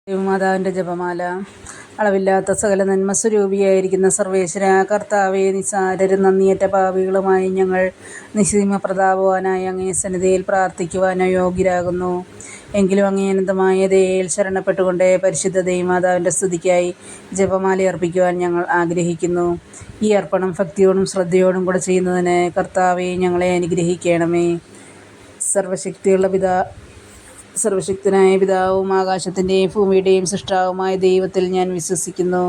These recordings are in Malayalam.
മാതാവിൻ്റെ ജപമാല. അളവില്ലാത്ത സകല നന്മസ്വരൂപിയായിരിക്കുന്ന സർവേശ്വര കർത്താവേ, നിസ്സാരരും നന്ദിയേറ്റ പാപികളുമായി ഞങ്ങൾ നിസ്സീമപ്രതാപവാനായ അങ്ങേ സന്നിധിയിൽ പ്രാർത്ഥിക്കുവാൻ അയോഗ്യരാകുന്നു. എങ്കിലും അങ്ങേ അനന്തമായ ദയയിൽ ശരണപ്പെട്ടുകൊണ്ട് പരിശുദ്ധ ദൈവമാതാവിൻ്റെ സ്തുതിക്കായി ജപമാല അർപ്പിക്കുവാൻ ഞങ്ങൾ ആഗ്രഹിക്കുന്നു. ഈ അർപ്പണം ഭക്തിയോടും ശ്രദ്ധയോടും കൂടെ ചെയ്യുന്നതിന് കർത്താവേ, ഞങ്ങളെ അനുഗ്രഹിക്കണമേ. സർവശക്തനായ പിതാവും ആകാശത്തിൻ്റെയും ഭൂമിയുടെയും സൃഷ്ടാവുമായ ദൈവത്തിൽ ഞാൻ വിശ്വസിക്കുന്നു.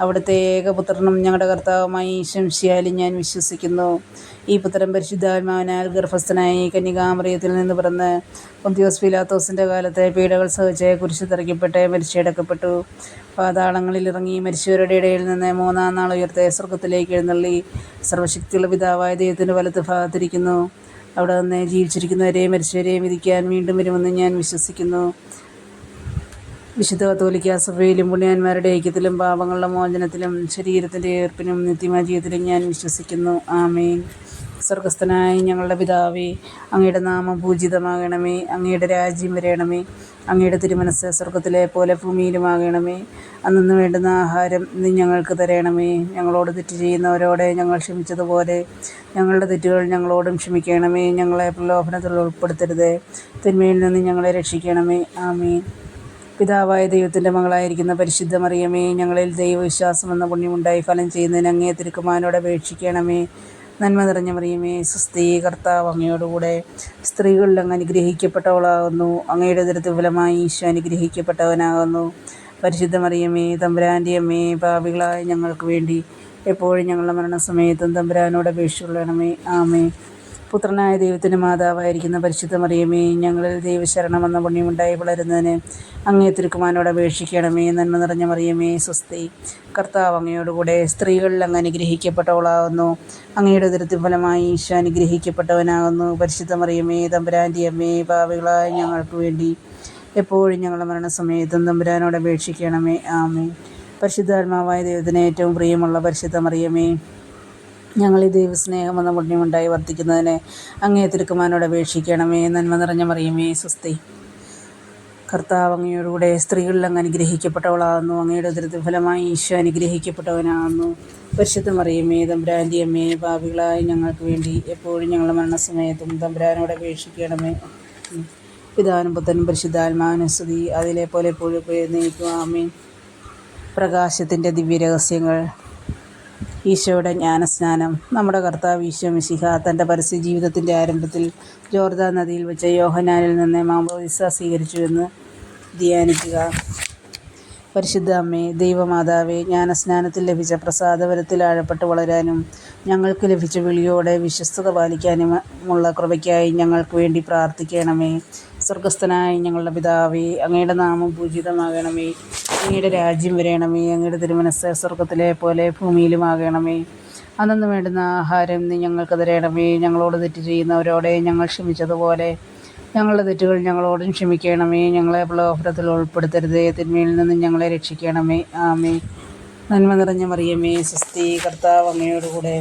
അവിടുത്തെ ഏകപുത്രനും ഞങ്ങളുടെ കർത്താവുമായി ഈശോ മിശിഹായിൽ ഞാൻ വിശ്വസിക്കുന്നു. ഈ പുത്രൻ പരിശുദ്ധാത്മാവിനാൽ ഗർഭസ്ഥനായി കന്യകാമറിയത്തിൽ നിന്ന് പിറന്ന് പൊന്തിയോസ് പീലാത്തോസിൻ്റെ കാലത്ത് പീഡകൾ സഹിച്ച് കുരിശിൽ തറയ്ക്കപ്പെട്ട് മരിച്ചടക്കപ്പെട്ടു. പാതാളങ്ങളിൽ ഇറങ്ങി മരിച്ചവരുടെ ഇടയിൽ നിന്ന് മൂന്നാം നാൾ ഉയർത്തെ സ്വർഗത്തിലേക്ക് എഴുന്നള്ളി സർവശക്തിയുള്ള പിതാവായ ദൈവത്തിൻ്റെ വലത്ത് ഭാഗത്തിരിക്കുന്നു. അവിടെ നിന്ന് ജീവിച്ചിരിക്കുന്നവരെയും മരിച്ചവരെയും വിധിക്കാൻ വീണ്ടും വരുമെന്ന് ഞാൻ വിശ്വസിക്കുന്നു. വിശുദ്ധ കത്തോലിക്കാ സഭയിലും പുണ്യവാന്മാരുടെ ഐക്യത്തിലും പാപങ്ങളുടെ മോചനത്തിലും ശരീരത്തിൻ്റെ ഏർപ്പിനും നിത്യമായ ജീവിതത്തിലും ഞാൻ വിശ്വസിക്കുന്നു. ആമേൻ. സ്വർഗസ്ഥനായ ഞങ്ങളുടെ പിതാവേ, അങ്ങയുടെ നാമം പൂജിതമാകണമേ. അങ്ങയുടെ രാജ്യം വരയണമേ. അങ്ങയുടെ തിരുമനസ്സ് സ്വർഗത്തിലെ പോലെ ഭൂമിയിലുമാകണമേ. അന്നു വേണ്ടുന്ന ആഹാരം ഇന്ന് ഞങ്ങൾക്ക് തരണമേ. ഞങ്ങളോട് തെറ്റ് ചെയ്യുന്നവരോട് ഞങ്ങൾ ക്ഷമിച്ചതുപോലെ ഞങ്ങളുടെ തെറ്റുകൾ ഞങ്ങളോടും ക്ഷമിക്കണമേ. ഞങ്ങളെ പ്രലോഭനത്തിൽ ഉൾപ്പെടുത്തരുത്, തിന്മയിൽ നിന്ന് ഞങ്ങളെ രക്ഷിക്കണമേ. ആമേൻ. പിതാവായ ദൈവത്തിൻ്റെ മകളായിരിക്കുന്ന പരിശുദ്ധ മറിയമേ, ഞങ്ങളിൽ ദൈവവിശ്വാസം എന്ന പുണ്യമുണ്ടായി ഫലം ചെയ്യുന്നതിന് അങ്ങേ തിരുക്കുമാരനോട് അപേക്ഷിക്കണമേ. നന്മ നിറഞ്ഞ മറിയമേ, സ്വസ്തി, കർത്താവ് അങ്ങയോടുകൂടെ സ്ത്രീകളിൽ അങ്ങ് അനുഗ്രഹിക്കപ്പെട്ടവളാകുന്നു. അങ്ങയുടെ ഉദരത്തിൻ ഫലമായി ഈശോ അനുഗ്രഹിക്കപ്പെട്ടവനാകുന്നു. പരിശുദ്ധ മറിയമേ, തമ്പുരാൻ്റെ അമ്മേ, പാപികളായ ഞങ്ങൾക്ക് വേണ്ടി എപ്പോഴും ഞങ്ങളുടെ മരണസമയത്തും തമ്പുരാനോട് അപേക്ഷിച്ചുകൊള്ളണമേ. ആമേൻ. പുത്രനായ ദൈവത്തിൻ്റെ മാതാവായിരിക്കുന്ന പരിശുദ്ധ മറിയമേ, ഞങ്ങളിൽ ദൈവശരണം എന്ന പുണ്യമുണ്ടായി വളരുന്നതിന് അങ്ങേ തിരുക്കുമാരനോട് അപേക്ഷിക്കണമേ. നന്മ നിറഞ്ഞ മറിയമേ, സ്വസ്തി, കർത്താവ് അങ്ങയോടുകൂടെ സ്ത്രീകളിൽ അങ്ങ് അനുഗ്രഹിക്കപ്പെട്ടവളാകുന്നു. അങ്ങയുടെ ഉദരത്തിൻ ഫലമായി ഈശോ അനുഗ്രഹിക്കപ്പെട്ടവനാകുന്നു. പരിശുദ്ധ മറിയമേ, തമ്പുരാൻ്റെ അമ്മേ, പാപികളായ ഞങ്ങൾക്ക് വേണ്ടി എപ്പോഴും ഞങ്ങളുടെ മരണസമയത്തും തമ്പുരാനോട് അപേക്ഷിക്കണമേ. ആമേൻ. പരിശുദ്ധാത്മാവായ ദൈവത്തിന് ഏറ്റവും പ്രിയമുള്ള പരിശുദ്ധ മറിയമേ, ഞങ്ങൾ ഈ ദൈവസ്നേഹം എന്ന പുണ്യമുണ്ടായി വർദ്ധിക്കുന്നതിന് അങ്ങേ തിരുക്കുമാരനോട് അപേക്ഷിക്കണമേ. നന്മ നിറഞ്ഞ മറിയമേ, സ്വസ്തി, കർത്താവ് അങ്ങയോടുകൂടെ സ്ത്രീകളിൽ അങ്ങ് അനുഗ്രഹിക്കപ്പെട്ടവളാകുന്നു. അങ്ങയുടെ ഉദരത്തിൻ ഫലമായി ഈശോ അനുഗ്രഹിക്കപ്പെട്ടവനാകുന്നു. പരിശുദ്ധ മറിയമേ, തമ്പുരാൻ്റെ അമ്മേ, പാപികളായ ഞങ്ങൾക്ക് വേണ്ടി എപ്പോഴും ഞങ്ങളുടെ മരണസമയത്തും തമ്പുരാനോട് അപേക്ഷിക്കണമേ. പിതാവിനും പുത്രനും പരിശുദ്ധാത്മാവിനും സ്തുതി, അതിലെ പോലെ എപ്പോഴും എന്നേക്കും. ആമേൻ. പ്രകാശത്തിൻ്റെ ദിവ്യരഹസ്യങ്ങൾ. ഈശോയുടെ ജ്ഞാനസ്നാനം. നമ്മുടെ കർത്താവ് ഈശോ മിശിഹ തൻ്റെ പരസ്യ ജീവിതത്തിൻ്റെ ആരംഭത്തിൽ ജോർദാൻ നദിയിൽ വെച്ച് യോഹന്നാനിൽ നിന്ന് മാമോദീസ സ്വീകരിച്ചുവെന്ന് ധ്യാനിക്കുക. പരിശുദ്ധ അമ്മേ, ദൈവമാതാവേ, ജ്ഞാനസ്നാനത്തിൽ ലഭിച്ച പ്രസാദവരത്തിൽ ആഴപ്പെട്ട് വളരാനും ഞങ്ങൾക്ക് ലഭിച്ച വിളിയോടെ വിശ്വസ്തത പാലിക്കാനുമുള്ള കൃപയ്ക്കായി ഞങ്ങൾക്ക് വേണ്ടി പ്രാർത്ഥിക്കണമേ. സ്വർഗസ്ഥനായ ഞങ്ങളുടെ പിതാവേ, അങ്ങയുടെ നാമം പൂജിതമാകണമേ. അങ്ങയുടെ രാജ്യം വരയണമേ. അങ്ങയുടെ തിരുമനസ്സ് സ്വർഗത്തിലെ പോലെ ഭൂമിയിലുമാകണമേ. അന്നു വേണ്ടുന്ന ആഹാരം ഇന്ന് ഞങ്ങൾക്ക് തരണമേ. ഞങ്ങളോട് തെറ്റ് ചെയ്യുന്നവരോടെ ഞങ്ങൾ ക്ഷമിച്ചതുപോലെ ഞങ്ങളുടെ തെറ്റുകൾ ഞങ്ങളോടും ക്ഷമിക്കണമേ. ഞങ്ങളെ പ്രലോഭനത്തിൽ ഉൾപ്പെടുത്തരുതേ, തിന്മയിൽ നിന്ന് ഞങ്ങളെ രക്ഷിക്കണമേ. ആമേൻ. നന്മ നിറഞ്ഞ മറിയമേ, സ്വസ്തി, കർത്താവ് അങ്ങയോടുകൂടെ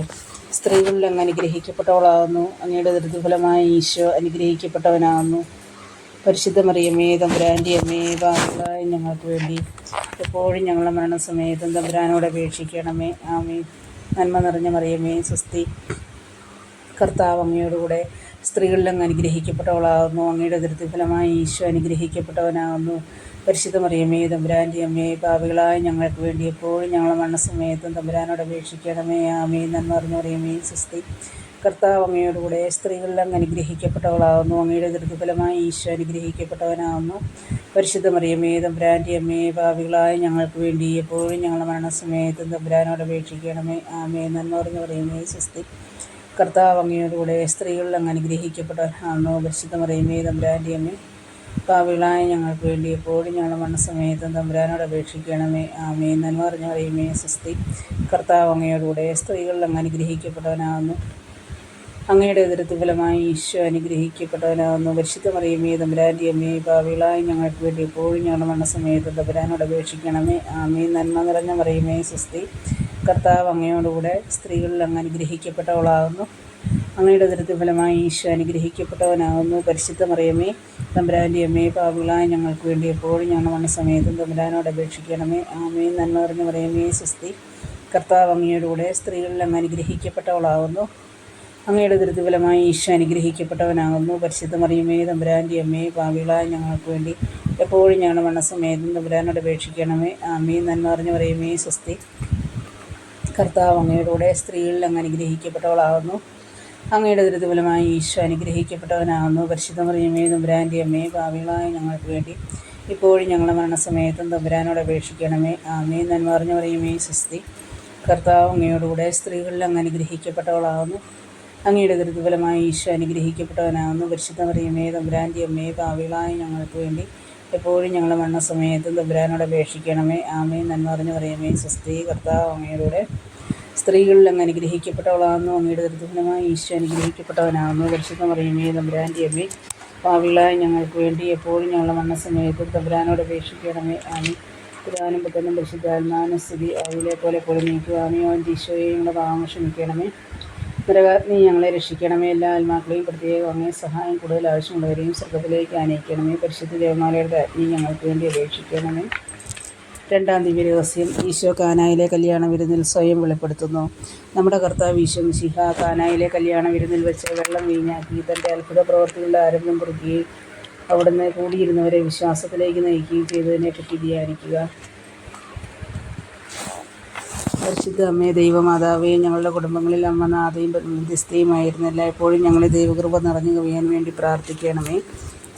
സ്ത്രീകളിൽ അങ്ങ് അനുഗ്രഹിക്കപ്പെട്ടവളാകുന്നു. അങ്ങയുടെ ഉദരത്തിൻ ഫലമായി ഈശോ അനുഗ്രഹിക്കപ്പെട്ടവനാകുന്നു. പരിശുദ്ധ മറിയമേ, തമ്പുരാൻ്റെ അമ്മേ, പാപികളായ ഞങ്ങൾക്ക് വേണ്ടി എപ്പോഴും ഞങ്ങളുടെ മരണസമയത്തും തമ്പുരാനോട് അപേക്ഷിക്കണമേ. ആമേൻ. നന്മ നിറഞ്ഞ മറിയമേ, സ്വസ്തി, കർത്താവ് അങ്ങയോടുകൂടെ സ്ത്രീകളിൽ അങ്ങ് അനുഗ്രഹിക്കപ്പെട്ടവളാകുന്നു. അങ്ങയുടെ ഉദരത്തിൻ ഫലമായി ഈശോ അനുഗ്രഹിക്കപ്പെട്ടവനാകുന്നു. പരിശുദ്ധ മറിയമേ, തമ്പുരാൻ്റെ അമ്മേ, പാപികളായ ഞങ്ങൾക്ക് വേണ്ടി എപ്പോഴും ഞങ്ങളുടെ മരണസമയത്തും തമ്പുരാനോട് അപേക്ഷിക്കണമേ. ആമേൻ. നന്മ നിറഞ്ഞ മറിയമേ, സ്വസ്തി, കർത്താവ് അങ്ങയോടുകൂടെ സ്ത്രീകളിൽ അങ്ങ് അനുഗ്രഹിക്കപ്പെട്ടവളാകുന്നു. അങ്ങയുടെ ഉദരത്തിൻ ഫലമായി ഈശോ അനുഗ്രഹിക്കപ്പെട്ടവനാകുന്നു. പരിശുദ്ധ മറിയമേ, തമ്പുരാൻ്റെ അമ്മേ, പാപികളായ ഞങ്ങൾക്ക് വേണ്ടി എപ്പോഴും ഞങ്ങളുടെ മരണസമയത്തും തമ്പുരാനോട് അപേക്ഷിക്കണമേ. ആമേൻ. നന്മ നിറഞ്ഞ മറിയമേ, സ്വസ്തി, കർത്താവ് അങ്ങയോടുകൂടെ സ്ത്രീകളിൽ അങ്ങ് അനുഗ്രഹിക്കപ്പെട്ടവനാകുന്നു. പരിശുദ്ധ മറിയമേ, തമ്പുരാൻ്റെ അമ്മേ, പാപികളായ ഞങ്ങൾക്ക് വേണ്ടി എപ്പോഴും ഞങ്ങളുടെ മരണസമയത്തും തമ്പുരാനോട് അപേക്ഷിക്കണമേ. ആമേൻ. നന്മ നിറഞ്ഞ മറിയമേ, സ്വസ്തി, കർത്താവ് അങ്ങയോടുകൂടെ സ്ത്രീകളിൽ അങ്ങ് അനുഗ്രഹിക്കപ്പെട്ടവനാകുന്നു. അങ്ങയുടെ ഉദരത്തിൻ ഫലമായി ഈശോ അനുഗ്രഹിക്കപ്പെട്ടവനാകുന്നു. പരിശുദ്ധ മറിയമേ, തമ്പുരാൻ്റെ അമ്മേ, പാപികളായ ഞങ്ങൾക്ക് വേണ്ടി എപ്പോഴും ഞങ്ങളുടെ മരണസമയത്തും തമ്പുരാനോട് അപേക്ഷിക്കണമേ. ആമേൻ. നന്മ നിറഞ്ഞ മറിയമേ, സ്വസ്തി, കർത്താവ് അങ്ങയോടുകൂടെ സ്ത്രീകളിൽ അങ്ങ് അനുഗ്രഹിക്കപ്പെട്ടവളാകുന്നു. അങ്ങയുടെ ഉദരത്തിൻ ഫലമായി ഈശോ അനുഗ്രഹിക്കപ്പെട്ടവനാകുന്നു. പരിശുദ്ധ മറിയമേ, തമ്പുരാൻ്റെ അമ്മേ, പാപികളായ ഞങ്ങൾക്ക് വേണ്ടി എപ്പോഴും ഞങ്ങളുടെ മരണസമയത്തും തമ്പുരാനോട് അപേക്ഷിക്കണമേ. ആമേൻ. നന്മ നിറഞ്ഞ മറിയമേ, സ്വസ്തി. കർത്താവ് അങ്ങയുടെ കൂടെ സ്ത്രീകളിൽ അങ്ങ് അനുഗ്രഹിക്കപ്പെട്ടവളാകുന്നു. അങ്ങയുടെ ദുരിതഫലമായി ഈശോ അനുഗ്രഹിക്കപ്പെട്ടവനാകുന്നു. പരിശുദ്ധ മറിയമേ, തമ്പുരാൻ്റെ അമ്മേ, പാപികളായ ഞങ്ങൾക്ക് വേണ്ടി എപ്പോഴും ഞങ്ങളുടെ മരണസമയത്തും തമ്പുരാനോട് അപേക്ഷിക്കണമേ. ആമേൻ. നന്മ നിറഞ്ഞ മറിയമേ, സ്വസ്തി. കർത്താവ് അങ്ങയുടെ കൂടെ സ്ത്രീകളിൽ അങ്ങ് അനുഗ്രഹിക്കപ്പെട്ടവളാകുന്നു. അങ്ങയുടെ ദുരിതഫലമായി ഈശോ അനുഗ്രഹിക്കപ്പെട്ടവനാകുന്നു. പരിശുദ്ധ മറിയമേ, തമ്പുരാൻ്റെ അമ്മേ, പാപികളായ ഞങ്ങൾക്ക് വേണ്ടി ഇപ്പോഴും ഞങ്ങളുടെ മരണസമയത്തും തമ്പുരാനോട് അപേക്ഷിക്കണമേ. ആമേൻ. നന്മ നിറഞ്ഞ മറിയമേ, സ്വസ്തി. കർത്താവ് അങ്ങയോടുകൂടെ സ്ത്രീകളിൽ അങ്ങ് അനുഗ്രഹിക്കപ്പെട്ടവളാകുന്നു. അങ്ങയുടെ ദുരിതഫലമായി ഈശോ അനുഗ്രഹിക്കപ്പെട്ടവനാകുന്നു. പരിശുദ്ധ മറിയമേ, തമ്പുരാൻ്റെ അമ്മേ, പാപികളായ ഞങ്ങൾക്ക് വേണ്ടി എപ്പോഴും ഞങ്ങളുടെ മരണസമയത്തും തമ്പുരാനോട് അപേക്ഷിക്കണമേ. ആമേൻ. നന്മ നിറഞ്ഞ മറിയമേ, സ്വസ്തി. കർത്താവ് അങ്ങയോടുകൂടെ സ്ത്രീകളിൽ അങ്ങ് അനുഗ്രഹിക്കപ്പെട്ടവളാകുന്നു. അങ്ങയുടെ ദുരിതഫലമായി ഈശോ അനുഗ്രഹിക്കപ്പെട്ടവനാകുന്നു. പരിശുദ്ധ മറിയമേ, തമ്പുരാൻ്റെ അമ്മേ, പാപികളായ ഞങ്ങൾക്ക് വേണ്ടി എപ്പോഴും ഞങ്ങളുടെ മരണസമയത്തും തമ്പുരാനോട് അപേക്ഷിക്കണമേ. ആമേൻ. പിതാവിനും പുത്രനും പരിശുദ്ധാത്മാവിനും സ്തുതി. അതിലെ പോലെ നീക്കുക. ആമേൻ. ഈശോയെ ഞങ്ങളുടെ പാപങ്ങൾ ക്ഷമിക്കണമേ. നരകാഗ്നി ഞങ്ങളെ രക്ഷിക്കണമേ. എല്ലാ ആത്മാക്കളെയും പ്രത്യേകം അങ്ങേ സഹായം കൂടുതൽ ആവശ്യമുള്ളവരെയും സ്വർഗ്ഗത്തിലേക്ക് ആനയിക്കണമേ. പരിശുദ്ധ ദേവമാലയുടെ അഗ്നി ഞങ്ങൾക്ക് വേണ്ടി അപേക്ഷിക്കണമേ. രണ്ടാം ദിവ്യരഹസ്യം. ഈശോ കാനായിലെ കല്യാണ വിരുന്നിൽ സ്വയം വെളിപ്പെടുത്തുന്നു. നമ്മുടെ കർത്താവ് ഈശോ മിശിഹ കാനായിലെ കല്യാണ വിരുന്നിൽ വെച്ച് വെള്ളം വീഞ്ഞാക്കി തൻ്റെ അത്ഭുത പ്രവർത്തികളുടെ ആരംഭം കുറിക്കുകയും അവിടുന്ന് കൂടിയിരുന്നവരെ വിശ്വാസത്തിലേക്ക് നയിക്കുകയും ചെയ്തതിനെപ്പറ്റി ധ്യാനിക്കുക. പരിശുദ്ധ അമ്മേ, ദൈവമാതാവേ, ഞങ്ങളുടെ കുടുംബങ്ങളിൽ അമ്മ നാഥയും മധ്യസ്ഥയുമായിരുന്നില്ല. എപ്പോഴും ഞങ്ങളെ ദൈവകൃപ നിറഞ്ഞു കവിയാൻ വേണ്ടി പ്രാർത്ഥിക്കണമേ.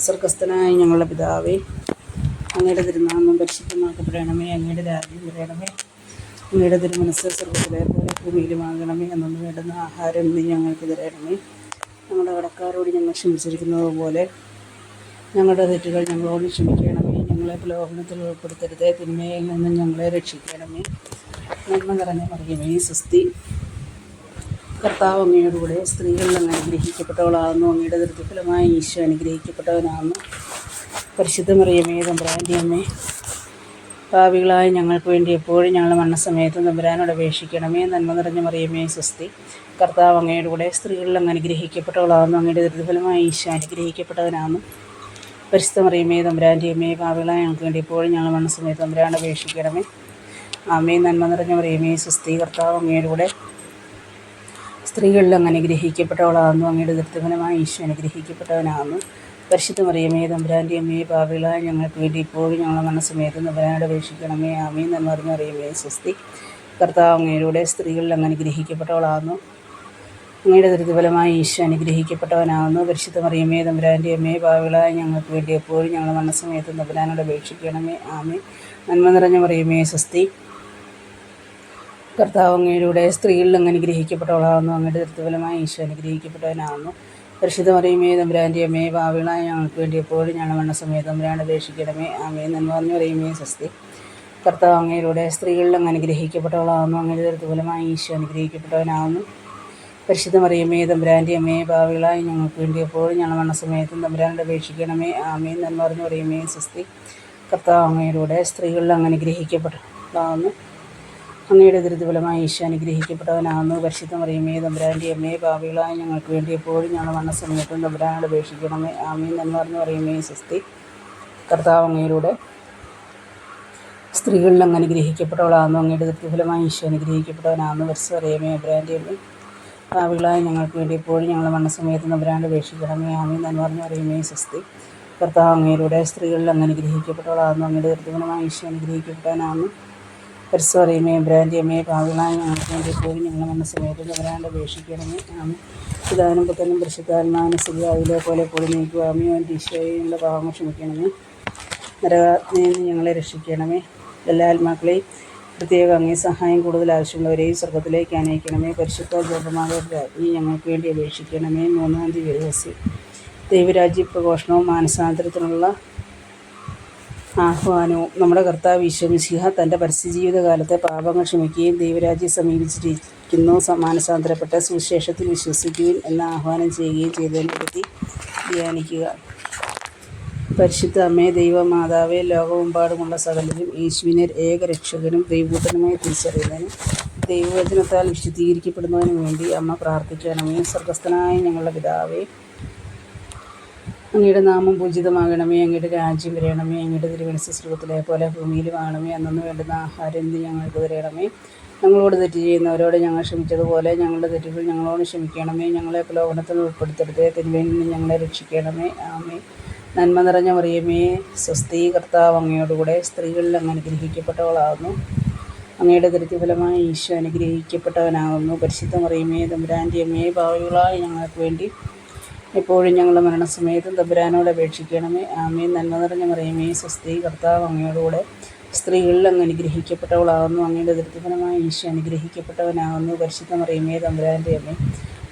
സ്വർഗ്ഗസ്ഥനായ ഞങ്ങളുടെ പിതാവേ, അങ്ങയുടെ തിരുനാമം പരിശുദ്ധമാക്കപ്പെടണമേ. അങ്ങയുടെ രാജ്യം വരണമേ. അങ്ങയുടെ തിരുമനസ്സ് സ്വർഗ്ഗത്തിലെ പോലെ ഭൂമിയിലുമാകണമേ. അന്നു വേണ്ടുന്ന ആഹാരം നീ ഞങ്ങൾക്ക് തരണമേ. ഞങ്ങളുടെ കടക്കാരോട് ഞങ്ങൾ ക്ഷമിച്ചിരിക്കുന്നത് പോലെ ഞങ്ങളുടെ തെറ്റുകൾ ഞങ്ങളോട് ക്ഷമിക്കണമേ. ഞങ്ങളെ പ്രലോഭനത്തിൽ ഉൾപ്പെടുത്തരുതേ, തിന്മയിൽ നിന്നും ഞങ്ങളെ രക്ഷിക്കണമേ. നന്മ നിറഞ്ഞ മറിയമേ, സ്വസ്തി. കർത്താവ് അങ്ങയോടുകൂടെ സ്ത്രീകളിൽ അങ്ങ് അനുഗ്രഹിക്കപ്പെട്ടവളാകുന്നു. അങ്ങയുടെ ദുരിതഫലമായി ഈശോ അനുഗ്രഹിക്കപ്പെട്ടവനാകുന്നു. പരിശുദ്ധ മറിയമേ, തമ്പുരാൻ്റെ അമ്മേ, പാപികളായ ഞങ്ങൾക്ക് വേണ്ടി എപ്പോഴും ഞങ്ങളുടെ മരണസമയത്തും തമ്പുരാനോട് അപേക്ഷിക്കണമേ. നന്മ നിറഞ്ഞ മറിയമേ, സ്വസ്തി. കർത്താവ് അങ്ങയോടുകൂടെ സ്ത്രീകളിൽ അങ്ങ് അനുഗ്രഹിക്കപ്പെട്ടവളാകുന്നു. അങ്ങയുടെ ദുരിതഫലമായി ഈശോ അനുഗ്രഹിക്കപ്പെട്ടവനാകുന്നു. പരിശുദ്ധ മറിയമേ, തമ്പുരാൻ്റെ അമ്മേ, പാപികളായ ഞങ്ങൾക്ക് വേണ്ടി എപ്പോഴും ഞങ്ങളുടെ മരണസമയത്ത് തമ്പുരാനോട് അപേക്ഷിക്കണമേ. ആമേൻ. നന്മ നിറഞ്ഞ മറിയമേ, സ്വസ്തി. കർത്താവ് അങ്ങയോടുകൂടെ സ്ത്രീകളിൽ അങ്ങ് അനുഗ്രഹിക്കപ്പെട്ടവളാകുന്നു. അങ്ങയുടെ ദുരിതഫലമായി ഈശോ അനുഗ്രഹിക്കപ്പെട്ടവനാകുന്നു. പരിശുദ്ധ മറിയമേ, തമ്പുരാൻ്റെ അമ്മേ, പാപികളായ ഞങ്ങൾക്ക് വേണ്ടി ഇപ്പോഴും ഞങ്ങളുടെ മരണസമയത്ത് തമ്പുരാനോട് അപേക്ഷിക്കണമേ. ആമേൻ. നന്മ നിറഞ്ഞ മറിയമേ, സ്വസ്തി. കർത്താവ് അങ്ങയോടുകൂടെ സ്ത്രീകളിൽ അങ്ങ് അനുഗ്രഹിക്കപ്പെട്ടവളാകുന്നു. അങ്ങയുടെ ദുരിതഫലമായി ഈശോ അനുഗ്രഹിക്കപ്പെട്ടവനാകുന്നു. പരിശുദ്ധ മറിയമേ, തമ്പുരാൻ്റെ അമ്മേ, പാപികളായ ഞങ്ങൾക്ക് വേണ്ടി എപ്പോഴും ഞങ്ങളുടെ മരണസമയത്ത് തമ്പുരാനോട് അപേക്ഷിക്കണമേ. ആമേൻ. നന്മ നിറഞ്ഞ മറിയമേ, സ്വസ്തി. കർത്താവ് അങ്ങയോടുകൂടെ സ്ത്രീകളിൽ അങ്ങ് അനുഗ്രഹിക്കപ്പെട്ടവളാകുന്നു. അങ്ങയുടെ ദുരിതഫലമായി ഈശോ അനുഗ്രഹിക്കപ്പെട്ടവനാകുന്നു. പരിശുദ്ധ മറിയമേ, തമ്പുരാൻ്റെ അമ്മേ, പാപികളായ ഞങ്ങൾക്ക് വേണ്ടി എപ്പോഴും ഞങ്ങളുടെ മരണസമയത്ത് തമ്പുരാനോട് അപേക്ഷിക്കണമേ. ആമേൻ. നന്മ നിറഞ്ഞ മറിയമേ, സ്വസ്തി. കർത്താവ് അങ്ങയോടുകൂടെ സ്ത്രീകളിൽ അങ്ങ് അനുഗ്രഹിക്കപ്പെട്ടവളാകുന്നു. അങ്ങയുടെ ദുരിതഫലമായി ഈശോ അനുഗ്രഹിക്കപ്പെട്ടവനാകുന്നു. പരിശുദ്ധ മറിയമേ, തമ്പുരാൻ്റെ അമ്മേ, പാപികളായ ഞങ്ങൾക്ക് വേണ്ടി എപ്പോഴും ഞങ്ങളുടെ മരണസമയത്തും തമ്പുരാനോട് അപേക്ഷിക്കണമേ. ആമേൻ. നന്മ നിറഞ്ഞ മറിയമേ, സ്വസ്തി. കർത്താവ് അങ്ങയോടുകൂടെ സ്ത്രീകളിൽ അങ്ങ് അനുഗ്രഹിക്കപ്പെട്ടവളാകുന്നു. അങ്ങയുടെ ദുരിതഫലമായി ഈശോ അനുഗ്രഹിക്കപ്പെട്ടവനാകുന്നു. പരിശുദ്ധ മറിയമേ, തമ്പുരാൻ്റെ അമ്മേ, പാപികളായ ഞങ്ങൾക്ക് വേണ്ടി എപ്പോഴും ഞങ്ങളുടെ മരണസമയത്തും തമ്പുരാനോട് അപേക്ഷിക്കണമേ. ആമേൻ. നന്മ നിറഞ്ഞ മറിയമേ, സ്വസ്തി. കർത്താവ് അങ്ങയോടുകൂടെ സ്ത്രീകളിൽ അങ്ങ് അനുഗ്രഹിക്കപ്പെട്ടവളാകുന്നു. അങ്ങയുടെ ദുരിതഫലമായി ഈശോ അനുഗ്രഹിക്കപ്പെട്ടവനാകുന്നു. പരിശുദ്ധ മറിയമേ, തമ്പുരാൻ്റെ അമ്മേ, പാപികളായ ഞങ്ങൾക്ക് വേണ്ടി എപ്പോഴും ഞങ്ങളുടെ മരണസമയത്തും തമ്പുരാനോട് അപേക്ഷിക്കണമേ. ആമേൻ. നന്മ നിറഞ്ഞ മറിയമേ, സ്വസ്തി. കർത്താവ് അങ്ങയോടുകൂടെ സ്ത്രീകളിൽ അങ്ങ് അനുഗ്രഹിക്കപ്പെട്ടവളാകുന്നു. അങ്ങയുടെ ദുരിതഫലമായി ഈശോ അനുഗ്രഹിക്കപ്പെട്ടവനാകുന്നു. പരിശുദ്ധ മറിയമേ, തമ്പുരാൻ്റെ അമ്മേ, പാപികളായ ഞങ്ങൾക്ക് വേണ്ടി എപ്പോഴും ഞങ്ങളുടെ മരണസമയത്തും തമ്പുരാനോട് അപേക്ഷിക്കണമേ. ആമേൻ. പിതാവിനും പുത്രനും പരിശുദ്ധാത്മാവിനും സ്തുതി. അതിലെ പോലെ നീക്കുക. ആമേൻ. ഈശോയെ ഞങ്ങളുടെ പാപങ്ങൾ ക്ഷമിക്കണമേ. നരകാഗ്നിയിൽ നിന്ന് ഞങ്ങളെ രക്ഷിക്കണമേ. എല്ലാ ആത്മാക്കളെയും പ്രത്യേക അങ്ങേ സഹായം കൂടുതൽ ആവശ്യമുള്ളവരെയും സ്വർഗ്ഗത്തിലേക്ക് ആനയിക്കണമേ. പരിശുദ്ധ ജപമാലയുടെ അഗ്നി ഞങ്ങൾക്ക് വേണ്ടി അപേക്ഷിക്കണമേ. മൂന്നാം ദിവ്യരഹസ്യം. ദൈവരാജ്യ പ്രഘോഷണവും മാനസാന്തരത്തിനുള്ള ആഹ്വാനവും. നമ്മുടെ കർത്താവ് ഈശോ മിശിഹ തൻ്റെ പരസ്യജീവിതകാലത്തെ പാപങ്ങൾ ക്ഷമിക്കുകയും ദൈവരാജ്യം സമീപിച്ചിരിക്കുന്നു, മാനസാന്തരപ്പെട്ട സുവിശേഷത്തിൽ വിശ്വസിക്കുകയും എന്ന ആഹ്വാനം ചെയ്യുകയും ചെയ്തതിനെപ്പറ്റി ധ്യാനിക്കുക. പരിശുദ്ധ അമ്മേ, ദൈവമാതാവേ, ലോകമെമ്പാടുമുള്ള സകലരും യേശുവിനെ ഏകരക്ഷകനും ദൈവപുത്രനുമായി തിരിച്ചറിയുന്നതിനും ദൈവവചനത്താൽ വിശുദ്ധീകരിക്കപ്പെടുന്നതിനു വേണ്ടി അമ്മ പ്രാർത്ഥിക്കണമേ. സ്വർഗ്ഗസ്ഥനായ ഞങ്ങളുടെ പിതാവേ, അങ്ങയുടെ നാമം പൂജിതമാകണമേ. അങ്ങയുടെ രാജ്യം വരണമേ. അങ്ങയുടെ തിരുമനസ്സ് സ്വർഗ്ഗത്തിലെ പോലെ ഭൂമിയിലുമാകണമേ. അന്നന്ന് വേണ്ടുന്ന ആഹാരം ഇന്ന് ഞങ്ങൾക്ക് തരണമേ. ഞങ്ങളോട് തെറ്റ് ചെയ്യുന്നവരോട് ഞങ്ങൾ ക്ഷമിച്ചതുപോലെ ഞങ്ങളുടെ തെറ്റുകൾ ഞങ്ങളോട് ക്ഷമിക്കണമേ. ഞങ്ങളെ പ്രലോഭനത്തിൽ ഉൾപ്പെടുത്തരുതേ, തിന്മയിൽ നിന്ന് ഞങ്ങളെ രക്ഷിക്കണമേ. ആമേൻ. നന്മ നിറഞ്ഞ മറിയമേ, സ്വസ്തി, കർത്താവ് അങ്ങയോടുകൂടെ സ്ത്രീകളിൽ അങ്ങ് അനുഗ്രഹിക്കപ്പെട്ടവളാകുന്നു. അങ്ങയുടെ ദരിദ്രഫലമായ ഈശോ അനുഗ്രഹിക്കപ്പെട്ടവനാകുന്നു. പരിശുദ്ധ മറിയമേ, തമ്പുരാൻ്റെ അമ്മയെ, പാപികളായ ഞങ്ങൾക്ക് വേണ്ടി എപ്പോഴും ഞങ്ങളുടെ മരണസമയത്തും തമ്പുരാനോട് അപേക്ഷിക്കണമേ. ആമേൻ. നന്മ നിറഞ്ഞ മറിയമേ, സ്വസ്തി, കർത്താവ് അങ്ങയോടുകൂടെ സ്ത്രീകളിൽ അങ്ങ് അനുഗ്രഹിക്കപ്പെട്ടവളാകുന്നു. അങ്ങയുടെ ദരിദ്രഫലമായ ഈശോ അനുഗ്രഹിക്കപ്പെട്ടവനാകുന്നു. പരിശുദ്ധ മറിയമേ, തമ്പുരാൻ്റെ അമ്മേ,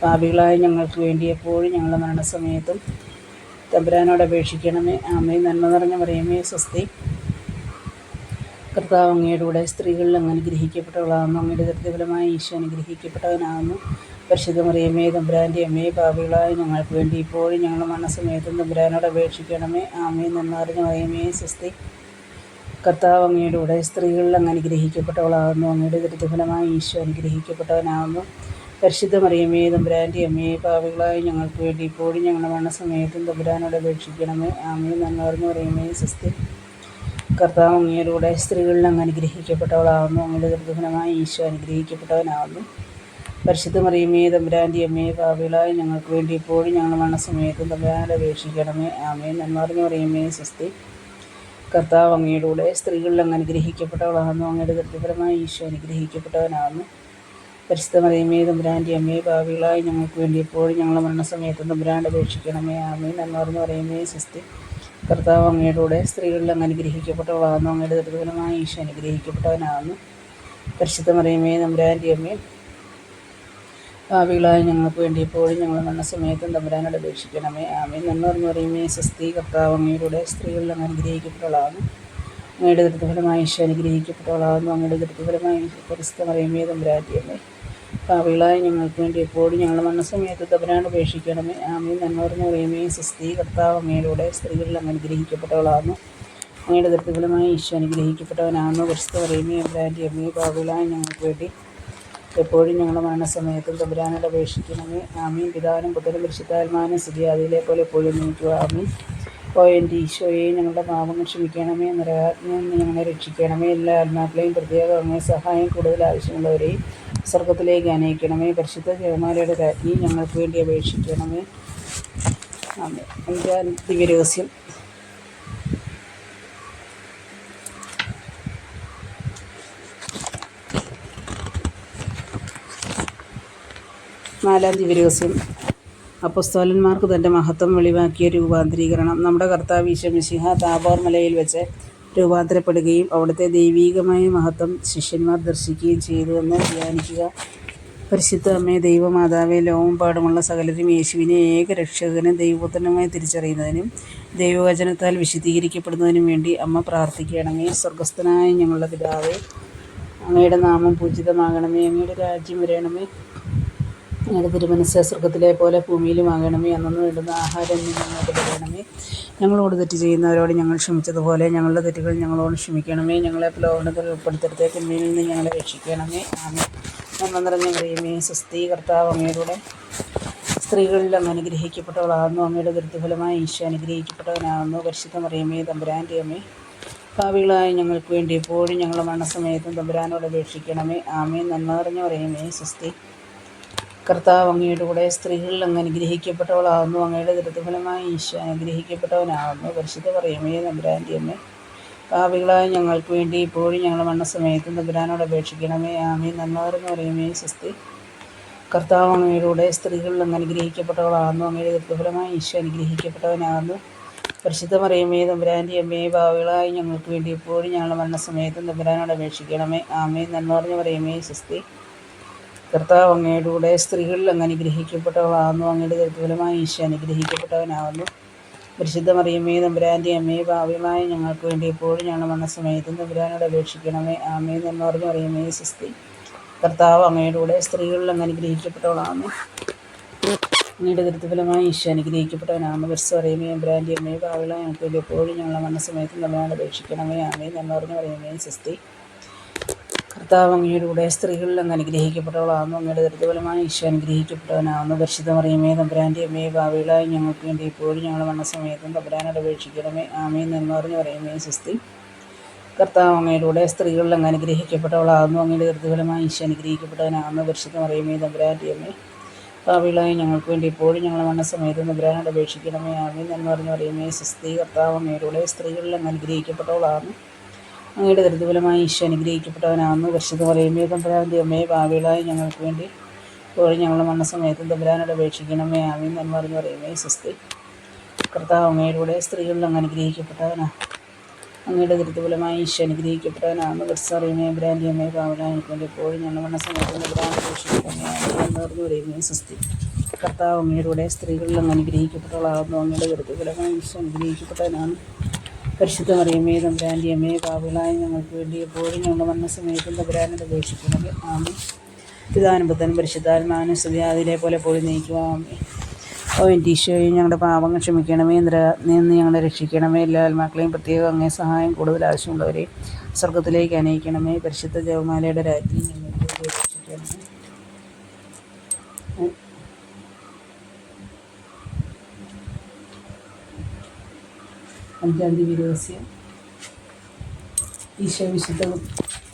പാപികളായ ഞങ്ങൾക്ക് വേണ്ടി എപ്പോഴും ഞങ്ങളുടെ മരണസമയത്തും തമ്പുരാനോട് അപേക്ഷിക്കണമേ. ആമേൻ. നന്മ നിറഞ്ഞ മറിയമേ, സ്വസ്തി, കർത്താവ് അങ്ങയോടുകൂടെ സ്ത്രീകളിൽ അങ്ങ് അനുഗ്രഹിക്കപ്പെട്ടവളാകുന്നു. അങ്ങയുടെ ദരിദ്രഫലമായ ഈശോ അനുഗ്രഹിക്കപ്പെട്ടവനാകുന്നു. പരിശുദ്ധ മറിയമേ, തമ്പുരാൻ്റെ അമ്മയെ, പാപികളായ ഞങ്ങൾക്ക് വേണ്ടി ഇപ്പോഴും ഞങ്ങളുടെ മരണസമയത്തും തമ്പുരാനോട് അപേക്ഷിക്കണമേ. ആമേൻ. നന്മ നിറഞ്ഞ മറിയമേ, സ്വസ്തി, കർത്താവ് അങ്ങയോടുകൂടെ സ്ത്രീകളിൽ അങ്ങ് അനുഗ്രഹിക്കപ്പെട്ടവളാകുന്നു. അങ്ങയുടെ ദരിദ്രഫലമായ ഈശോ അനുഗ്രഹിക്കപ്പെട്ടവനാകുന്നു. പരിശുദ്ധ മറിയമേ, തമ്പുരാൻ്റെ അമ്മയെ, പാപികളായ ഞങ്ങൾക്ക് വേണ്ടി ഇപ്പോഴും ഞങ്ങളുടെ മരണസമയത്തും തമ്പുരാനോട് അപേക്ഷിക്കണമേ. ആമേൻ. നന്മ നിറഞ്ഞ മറിയമേ, സ്വസ്തി, കർത്താവ് അങ്ങയോടുകൂടെ സ്ത്രീകളിൽ അങ്ങ് അനുഗ്രഹിക്കപ്പെട്ടവളാകുന്നു. അങ്ങയുടെ ദരിദ്രഫലമായ ഈശോ അനുഗ്രഹിക്കപ്പെട്ടവനാകുന്നു. പരിശുദ്ധ മറിയമേ, തമ്പുരാൻ്റെ അമ്മയെ, പാപികളായ ഞങ്ങൾക്ക് വേണ്ടി ഇപ്പോഴും ഞങ്ങളുടെ മരണസമയത്തും തമ്പുരാനോട് അപേക്ഷിക്കണമേ. ആമേൻ. നന്മ നിറഞ്ഞ മറിയമേ, സ്വസ്തി, കർത്താവ് അങ്ങയോടുകൂടെ സ്ത്രീകളിൽ അങ്ങ് അനുഗ്രഹിക്കപ്പെട്ടവളാകുന്നു. അങ്ങയുടെ ദരിദ്രഫലമായ ഈശോ അനുഗ്രഹിക്കപ്പെട്ടവനാകുന്നു. പരിശുദ്ധ മറിയമേ, തമ്പുരാൻ്റെ അമ്മയെ, പാപികളായ ഞങ്ങൾക്ക് വേണ്ടി എപ്പോഴും ഞങ്ങളുടെ മരണസമയത്തും തമ്പുരാനോട് അപേക്ഷിക്കണമേ. ആമേൻ. നന്മ നിറഞ്ഞ മറിയമേ, സ്വസ്തി, കർത്താവ് അങ്ങയോടുകൂടെ സ്ത്രീകളിൽ അങ്ങ് അനുഗ്രഹിക്കപ്പെട്ടവളാകുന്നു. അങ്ങയുടെ ദരിദ്രഫലമായ ഈശോ അനുഗ്രഹിക്കപ്പെട്ടവനാകുന്നു. പരിശുദ്ധ മറിയമേ, തമ്പുരാൻ്റെ അമ്മയെ, പാപികളായ ഞങ്ങൾക്ക് വേണ്ടി എപ്പോഴും ഞങ്ങളുടെ മരണസമയത്തും തമ്പുരാനോട് അപേക്ഷിക്കണമേ. ആമേൻ. നന്മ നിറഞ്ഞ മറിയമേ, സ്വസ്തി, കർത്താവ് അങ്ങയോടുകൂടെ സ്ത്രീകളിൽ അങ്ങ് അനുഗ്രഹിക്കപ്പെട്ടവളാകുന്നു. അങ്ങയുടെ ദരിദ്രഫലമായ ഈശോ അനുഗ്രഹിക്കപ്പെട്ടവളാകുന്നു. അങ്ങയുടെ ദരിദ്രഫലമായ പരിശുദ്ധ മറിയമേ, തമ്പുരാൻ്റെ അമ്മയെ, പാപികളായ ഞങ്ങൾക്ക് വേണ്ടി എപ്പോഴും ഞങ്ങളുടെ മരണസമയത്ത് തമ്പുരാനോട് അപേക്ഷിക്കണമേ. ആമേൻ. നന്മ നിറഞ്ഞ മറിയമേ, സ്വസ്തി, കർത്താവ് അങ്ങയോടുകൂടെ സ്ത്രീകളിൽ അങ്ങ് അനുഗ്രഹിക്കപ്പെട്ടവളാകുന്നു. അങ്ങയുടെ ദരിദ്രഫലമായ ഈശോ അനുഗ്രഹിക്കപ്പെട്ടവനാകുന്നു. പരിശുദ്ധ മറിയമേ, തമ്പുരാൻ്റെ അമ്മയെ, പാപികളായ ഞങ്ങൾക്ക് വേണ്ടി എപ്പോഴും ഞങ്ങളുടെ മരണസമയത്തും തമ്പുരാനോട് അപേക്ഷിക്കണമേ. ആമീൻ. പിതാവിനും പുത്രനും പരിശുദ്ധാത്മാവിനും സ്തുതി, അതിലെ പോലെ എപ്പോഴും നീക്കുക. ആമീൻ. ഓ എൻ്റെ ഈശോയെ, ഞങ്ങളുടെ പാപങ്ങൾ ക്ഷമിക്കണമേ. നരകാഗ്നിയിൽ നിന്ന് ഞങ്ങളെ രക്ഷിക്കണമേ. എല്ലാ ആത്മാക്കളെയും, പ്രത്യേക അങ്ങേ സഹായം കൂടുതൽ ആവശ്യമുള്ളവരെയും സ്വർഗ്ഗത്തിലേക്ക് അനയിക്കണമേ. പരിശുദ്ധ ജപമാലയുടെ രാജ്ഞി, ഞങ്ങൾക്ക് വേണ്ടി അപേക്ഷിക്കണമേ. ആമേൻ. അഞ്ചാം ദിവ്യരഹസ്യം. നാലാം ദിവ്യരഹസ്യം. അപ്പോസ്തലന്മാർക്ക് തൻ്റെ മഹത്വം വെളിവാക്കിയ രൂപാന്തരീകരണം. നമ്മുടെ കർത്താവ് ഈശോ മിശിഹ താബോർ മലയിൽ വെച്ച് രൂപാന്തരപ്പെടുകയും അവിടുത്തെ ദൈവീകമായ മഹത്വം ശിഷ്യന്മാർ ദർശിക്കുകയും ചെയ്തുവെന്ന് ധ്യാനിക്കുക. പരിശുദ്ധ അമ്മേ, ദൈവമാതാവേ, ലോകമെമ്പാടുമുള്ള സകലരും യേശുവിനെ ഏകരക്ഷകനും ദൈവപുത്രനുമായി തിരിച്ചറിയുന്നതിനും ദൈവവചനത്താൽ വിശുദ്ധീകരിക്കപ്പെടുന്നതിനും വേണ്ടി അമ്മ പ്രാർത്ഥിക്കണമേ. സ്വർഗ്ഗസ്ഥനായ ഞങ്ങളുടെ പിതാവേ, അങ്ങയുടെ നാമം പൂജിതമാകണമേ. അങ്ങയുടെ രാജ്യം വരണമേ. അങ്ങയുടെ തിരുമനസ്സ് സ്വർഗ്ഗത്തിലെ പോലെ ഭൂമിയിലുമാകണമേ. അന്നന്ന് വേണ്ടുന്ന ആഹാരം ഇന്ന് ഞങ്ങൾക്ക് തരണമേ. ഞങ്ങളോട് തെറ്റ് ചെയ്യുന്നവരോട് ഞങ്ങൾ ക്ഷമിച്ചതുപോലെ ഞങ്ങളുടെ തെറ്റുകൾ ഞങ്ങളോട് ക്ഷമിക്കണമേ. ഞങ്ങളെ പ്രലോഭനത്തിൽ ഉൾപ്പെടുത്തരുതേ, തിന്മയിൽ നിന്ന് ഞങ്ങളെ രക്ഷിക്കണമേ. ആമേൻ. നന്മ നിറഞ്ഞ മറിയമേ, സ്വസ്തി, കർത്താവ് അങ്ങയോടുകൂടെ സ്ത്രീകളിൽ അങ്ങ് അനുഗ്രഹിക്കപ്പെട്ടവളാകുന്നു. അങ്ങയുടെ ദരിദ്രഫലമായ ഈശോ അനുഗ്രഹിക്കപ്പെട്ടവനാകുന്നു. പരിശുദ്ധ മറിയമേ, തമ്പുരാൻ്റെ അമ്മേ, പാപികളായ ഞങ്ങൾക്ക് വേണ്ടി എപ്പോഴും ഞങ്ങളുടെ മരണസമയത്തും തമ്പുരാനോട് അപേക്ഷിക്കണമേ. ആമേൻ. നന്മ നിറഞ്ഞ മറിയമേ, സ്വസ്തി, കർത്താവ് അങ്ങയോടുകൂടെ സ്ത്രീകളിൽ അങ്ങ് അനുഗ്രഹിക്കപ്പെട്ടവളാകുന്നു. അങ്ങയുടെ ദരിദ്രഫലമായ ഈശോ അനുഗ്രഹിക്കപ്പെട്ടവനാകുന്നു. പരിശുദ്ധ മറിയമേ, തമ്പുരാൻ്റെ അമ്മേ, പാപികളായ ഞങ്ങൾക്ക് വേണ്ടി ഇപ്പോഴും ഞങ്ങളുടെ മരണസമയത്തും തമ്പുരാനോട് അപേക്ഷിക്കണമേ. ആമേൻ. നന്മ നിറഞ്ഞ മറിയമേ, സ്വസ്തി, കർത്താവ് അങ്ങയോടുകൂടെ സ്ത്രീകളിൽ അങ്ങ് അനുഗ്രഹിക്കപ്പെട്ടവളാകുന്നു. അങ്ങയുടെ ദരിദ്രഫലമായ ഈശോ അനുഗ്രഹിക്കപ്പെട്ടവനാകുന്നു. പരിശുദ്ധ മറിയമേ, തമ്പുരാൻ്റെ അമ്മയെ, പാപികളായ ഞങ്ങൾക്ക് വേണ്ടി ഇപ്പോഴും ഞങ്ങളുടെ മരണസമയത്തും തമ്പുരാനോട് അപേക്ഷിക്കണമേ. ആമേൻ. നന്മ നിറഞ്ഞ മറിയമേ, സ്വസ്തി, കർത്താവ് അങ്ങയോടുകൂടെ സ്ത്രീകളിൽ അങ്ങ് അനുഗ്രഹിക്കപ്പെട്ടവളാകുന്നു. അങ്ങയുടെ ദരിദ്രഫലമായ ഈശോ അനുഗ്രഹിക്കപ്പെട്ടവനാകുന്നു. പരിശുദ്ധ മറിയമേ, തമ്പുരാൻ്റെ അമ്മയെ, പാപികളായ ഞങ്ങൾക്ക് വേണ്ടി എപ്പോഴും ഞങ്ങളുടെ മരണസമയത്തും തമ്പുരാനോട് അപേക്ഷിക്കണമേ. ആമേൻ. നന്മ നിറഞ്ഞ മറിയമേ, സ്വസ്തി, കർത്താവ് അങ്ങയോടുകൂടെ സ്ത്രീകളിൽ അങ്ങ് അനുഗ്രഹിക്കപ്പെട്ടവളാകുന്നു. അങ്ങയുടെ ദരിദ്രഫലമായ ഈശോ അനുഗ്രഹിക്കപ്പെട്ടവനാകുന്നു. പരിശുദ്ധ മറിയമേ, തമ്പുരാൻ്റെ അമ്മയെ, പാപികളായ ഞങ്ങൾക്ക് വേണ്ടി എപ്പോഴും ഞങ്ങളുടെ മരണസമയത്തും തമ്പുരാനോട് അപേക്ഷിക്കണമേ. ആമേൻ. നന്മ നിറഞ്ഞ മറിയമേ, സ്വസ്തി, കർത്താവ് അങ്ങയുടെ സ്ത്രീകളിൽ അങ്ങ് അനുഗ്രഹിക്കപ്പെട്ടവളാകുന്നു. അങ്ങയുടെ ദുരിതഫലമായി ഈശോ അനുഗ്രഹിക്കപ്പെട്ടവനാകുന്നു. പരിശുദ്ധ മറിയമേ തമ്പുരാൻ്റെ അമ്മയെ ഭാവികളായി ഞങ്ങൾക്ക് വേണ്ടി ഇപ്പോഴും ഞങ്ങളുടെ മരണസമയത്തും തമ്പുരാനോട് അപേക്ഷിക്കണമേ. ആമേൻ. എന്ന് പറഞ്ഞു പറയുമേ സ്വസ്തി. കർത്താവ് അങ്ങയുടെ സ്ത്രീകളിൽ അങ്ങ് അനുഗ്രഹിക്കപ്പെട്ടവളാകുന്നു. അങ്ങയുടെ ദുരിതഫലമായി ഈശോ അനുഗ്രഹിക്കപ്പെട്ടവനാകുന്നു. പരിശുദ്ധ മറിയമേ തമ്പുരാൻ്റെ അമ്മയെ ഭാവികളായി ഞങ്ങൾക്ക് വേണ്ടി ഇപ്പോഴും ഞങ്ങളുടെ മരണസമയത്തും തമ്പുരാനോട് അപേക്ഷിക്കണമേ. ആമേൻ. എന്ന് പറഞ്ഞു പറയുമേ സ്വസ്തി. കർത്താവ് അങ്ങയുടെ സ്ത്രീകളിൽ അങ്ങ് അനുഗ്രഹിക്കപ്പെട്ടവളാകുന്നു. അങ്ങയുടെ ദുരിതഫലമായി ഈശോ അനുഗ്രഹിക്കപ്പെട്ടവനാകുന്നു. പരിശുദ്ധ മറിയമേ തമ്പുരാൻ്റെ അമ്മയെ ഭാവികളായി ഞങ്ങൾക്ക് വേണ്ടി ഇപ്പോഴും ഞങ്ങളുടെ മരണസമയത്തും തമ്പുരാനോട് അപേക്ഷിക്കണമേ. ആമേൻ. എന്ന് പറഞ്ഞു പറയുമേ സ്വസ്തി. കർത്താവ് അങ്ങയുടെ സ്ത്രീകളിൽ അങ്ങ് അനുഗ്രഹിക്കപ്പെട്ടവനാണ്. അങ്ങയുടെ ദുരിതഫലമായി ഈശോ അനുഗ്രഹിക്കപ്പെട്ടവനാകുന്നു. പരിശുദ്ധ മറിയമേ തമ്പുരാൻ്റെ അമ്മയെ ഭാവികളായി ഞങ്ങൾക്ക് വേണ്ടി ഇപ്പോഴും ഞങ്ങളുടെ മരണസമയത്തും തമ്പുരാനോട് അപേക്ഷിക്കണമേ. ആമേൻ. എന്ന് പറഞ്ഞു പറയുമേ സ്വസ്തി. കർത്താവ് അങ്ങയുടെ സ്ത്രീകളിൽ അങ്ങ് അനുഗ്രഹിക്കപ്പെട്ടവളാകുന്നു. അങ്ങയുടെ ദുരിതഫലമായി ഈശോ അനുഗ്രഹിക്കപ്പെട്ടവനാണ്. പരിശുദ്ധ മറിയമേ തമ്പുരാൻ്റെ അമ്മയെ ഭാവികളായി ഞങ്ങൾക്ക് വേണ്ടി എപ്പോഴും ഞങ്ങളുടെ മരണസമയത്തും തമ്പുരാനോട് അപേക്ഷിക്കണമേ. ആമേൻ. പിതാവിനും പുത്രനും പരിശുദ്ധാത്മാവിനും സ്തുതി. അതിലെ പോലെ എപ്പോഴും നയിക്കുക. ആമേൻ. ഓ എൻ്റെ ഈശോയെ, ഞങ്ങളുടെ പാപങ്ങൾ ക്ഷമിക്കണമേ. നിന്ന് ഞങ്ങളെ രക്ഷിക്കണമേ. എല്ലാ ആത്മാക്കളെയും പ്രത്യേകം അങ്ങേ സഹായം കൂടുതൽ ആവശ്യമുള്ളവരെയും സ്വർഗത്തിലേക്ക് അനയിക്കണമേ. പരിശുദ്ധ ജപമാലയുടെ രാജ്ഞി ഞങ്ങൾക്ക് രക്ഷിക്കണമേ. അഞ്ചാം ദിവസം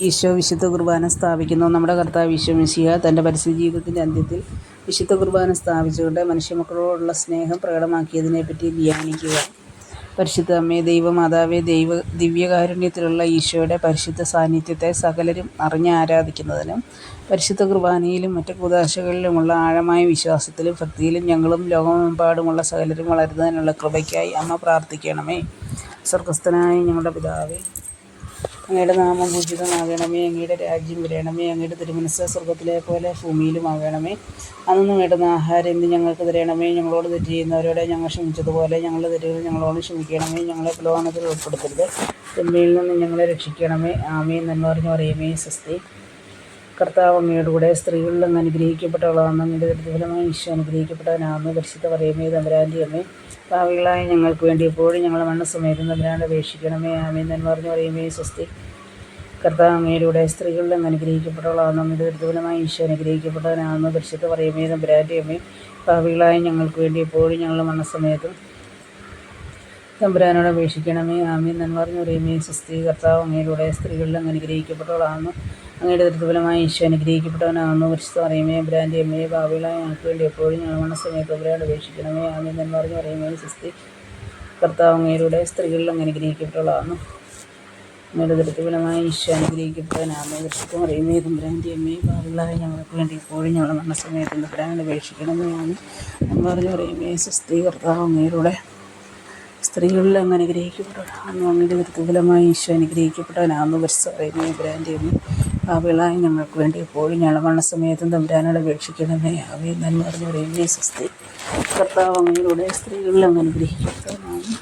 ഈശോ വിശുദ്ധ കുർബാന സ്ഥാപിക്കുന്നു. നമ്മുടെ കർത്താവ് ഈശോ മിശിഹ തൻ്റെ പരിശുദ്ധ ജീവിതത്തിൻ്റെ അന്ത്യത്തിൽ വിശുദ്ധ കുർബാന സ്ഥാപിച്ചുകൊണ്ട് മനുഷ്യമക്കളോടുള്ള സ്നേഹം പ്രകടമാക്കിയതിനെപ്പറ്റി ധ്യാനിക്കുക. പരിശുദ്ധ അമ്മേ, ദൈവമാതാവേ, ദിവ്യകാരുണ്യത്തിലുള്ള ഈശോയുടെ പരിശുദ്ധ സാന്നിധ്യത്തെ സകലരും അറിഞ്ഞ് ആരാധിക്കുന്നതിനും പരിശുദ്ധ കുർബാനയിലും മറ്റ് കൂദാശകളിലുമുള്ള ആഴമായ വിശ്വാസത്തിലും ഭക്തിയിലും ഞങ്ങളും ലോകമെമ്പാടുമുള്ള സകലരും വളരുന്നതിനുള്ള കൃപയ്ക്കായി അമ്മ പ്രാർത്ഥിക്കണമേ. സ്വർഗസ്ഥനായ ഞങ്ങളുടെ പിതാവേ, അങ്ങയുടെ നാമം പൂജിതമാകണമേ. അങ്ങയുടെ രാജ്യം വരണമേ. അങ്ങയുടെ തിരുമനസ്സ് സ്വർഗത്തിലെ പോലെ ഭൂമിയിലുമാകണമേ. അന്നു വേണ്ടുന്ന ആഹാരം ഇന്ന് ഞങ്ങൾക്ക് തരണമേ. ഞങ്ങളോട് തെറ്റ് ചെയ്യുന്നവരോട് ഞങ്ങൾ ക്ഷമിച്ചതുപോലെ ഞങ്ങളുടെ തെറ്റുകൾ ഞങ്ങളോട് ക്ഷമിക്കണമേ. ഞങ്ങളെ പ്രലോഭനത്തിൽ ഉൾപ്പെടുത്തരുത്, തിന്മയിൽ നിന്ന് ഞങ്ങളെ രക്ഷിക്കണമേ. ആമേൻ. എന്ന് പറഞ്ഞു പറയുമേ സ്വസ്തി. കർത്താവ് അങ്ങയുടെ സ്ത്രീകളിൽ അങ്ങ് അനുഗ്രഹിക്കപ്പെട്ടവളാകുന്നു. അങ്ങയുടെ ദുരിതഫലമായി ഈശോ അനുഗ്രഹിക്കപ്പെട്ടവനാകുന്നു. പരിശുദ്ധ മറിയമേ തമ്പുരാൻ്റെ അമ്മേ ഭാവികളായി ഞങ്ങൾക്ക് വേണ്ടി എപ്പോഴും ഞങ്ങളുടെ മരണസമയത്തും തമ്പുരാനോട് അപേക്ഷിക്കണമേ. ആമേൻ. എന്ന് പറഞ്ഞു പറയുമേ സ്വസ്തി. കർത്താവ് അങ്ങയുടെ സ്ത്രീകളിൽ അങ്ങ് അനുഗ്രഹിക്കപ്പെട്ടവളാകുന്നു. അങ്ങയുടെ ദുരിതഫലമായി ഈശോ അനുഗ്രഹിക്കപ്പെട്ടവനാകുന്നു. പരിശുദ്ധ മറിയമേ തമ്പുരാൻ്റെ അമ്മേ ഭാവികളായി ഞങ്ങൾക്ക് വേണ്ടി എപ്പോഴും ഞങ്ങളുടെ മരണസമയത്തും തമ്പുരാനോട് അപേക്ഷിക്കണമേ. ആമേൻ. എന്ന് പറഞ്ഞു പറയുമേ സ്വസ്തി. കർത്താവ് അങ്ങയുടെ സ്ത്രീകളിൽ അങ്ങ് അനുഗ്രഹിക്കപ്പെട്ടവളാകുന്നു. അങ്ങയുടെ ദുരിതഫലമായി ഈശോ അനുഗ്രഹിക്കപ്പെട്ടവനാകുന്നു. പരിശുദ്ധ മറിയമേ തമ്പുരാൻ്റെ അമ്മയെ ഭാവികളായി ഞങ്ങൾക്ക് വേണ്ടി എപ്പോഴും ഞങ്ങളുടെ മരണസമയത്ത് തമ്പുരാനോട് അപേക്ഷിക്കണമേ. ആമേൻ. എന്ന് പറഞ്ഞു പറയുമേ സ്വസ്തി. കർത്താവ് അങ്ങയുടെ സ്ത്രീകളിൽ അങ്ങ് അനുഗ്രഹിക്കപ്പെട്ടവളാകുന്നു. അങ്ങയുടെ ദുരിതഫലമായി ഈശോ അനുഗ്രഹിക്കപ്പെട്ടവനാകുന്നു. പരിശുദ്ധ മറിയമേ തമ്പുരാൻ്റെ അമ്മയെ ഭാവികളായി ഞങ്ങൾക്ക് വേണ്ടി എപ്പോഴും ഞങ്ങളുടെ മരണസമയത്ത് തമ്പുരാനോട് അപേക്ഷിക്കണമേ. ആമേൻ. എന്ന് പറഞ്ഞു പറയുമേ സ്വസ്തി. കർത്താവ് അങ്ങയുടെ സ്ത്രീകളിൽ അങ്ങ് അനുഗ്രഹിക്കപ്പെട്ടവനാകുന്നു. അങ്ങയുടെ ദുരിതഫലമായി ഈശോ അനുഗ്രഹിക്കപ്പെട്ടവനാകുന്നു. പരിശുദ്ധ മറിയമേ തമ്പുരാൻ്റെ അമ്മയെ ഭാവികളായി ഞങ്ങൾക്ക് വേണ്ടി എപ്പോഴും ഞങ്ങളുടെ മരണസമയത്തും തമ്പുരാനോട് അപേക്ഷിക്കണമേ. ആമേൻ. എന്ന് പറഞ്ഞു പറയുമേ സ്വസ്തി. കർത്താവ് അങ്ങയുടെ സ്ത്രീകളിൽ അങ്ങ് അനുഗ്രഹിക്കപ്പെട്ടവനാകുന്നു.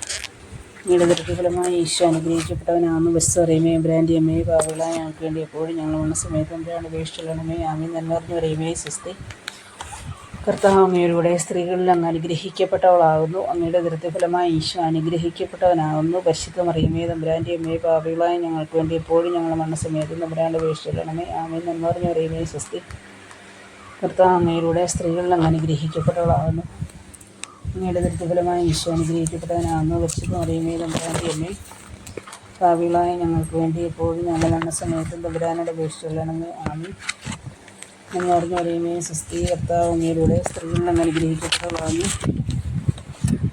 അങ്ങയുടെ ദുരിതഫലമായി ഈശോ അനുഗ്രഹിക്കപ്പെട്ടവനാകുന്നു. പരിശുദ്ധ മറിയമേ തമ്പുരാൻ്റെ അമ്മയെ ഭാവികളായി ഞങ്ങൾക്ക് വേണ്ടി എപ്പോഴും ഞങ്ങളുടെ മരണസമയത്തും തമ്പുരാനോട് അപേക്ഷിക്കണമേ. ആമേൻ. എന്ന് പറഞ്ഞു പറയുമേ സ്വസ്തി. കർത്താവ് അങ്ങയുടെ സ്ത്രീകളിൽ അങ്ങ് അനുഗ്രഹിക്കപ്പെട്ടവളാകുന്നു. അങ്ങയുടെ ദുരിതഫലമായി ഈശോ അനുഗ്രഹിക്കപ്പെട്ടവനാകുന്നു. പരിശുദ്ധ മറിയമേ തമ്പുരാൻ്റെ അമ്മയെ ഭാവികളായി ഞങ്ങൾക്ക് വേണ്ടി എപ്പോഴും ഞങ്ങളുടെ മരണസമയത്തും തമ്പുരാനോട് അപേക്ഷിക്കണമേ. ആമേൻ. എന്ന് പറഞ്ഞു പറയുമേ സ്വസ്തി. കർത്താവ് അങ്ങയുടെ സ്ത്രീകളിൽ അങ്ങ് അനുഗ്രഹിക്കപ്പെട്ടവളാകുന്നു. അങ്ങയുടെ ദുരിതഫലമായി ഈശോ അനുഗ്രഹിക്കപ്പെട്ടവനാകുന്നു. പരിശുദ്ധ മറിയമേ തമ്പുരാൻ്റെ അമ്മയെ ഭാവികളായി ഞങ്ങൾക്ക് വേണ്ടി എപ്പോഴും ഞങ്ങളുടെ മരണസമയത്തും തമ്പുരാനോട് അപേക്ഷിക്കണമേ. ആമേൻ. എന്ന് പറഞ്ഞു പറയുമേ സ്വസ്തി. കർത്താവ് അങ്ങയുടെ സ്ത്രീകളിൽ അങ്ങ് അനുഗ്രഹിക്കപ്പെട്ടവളാകുന്നു.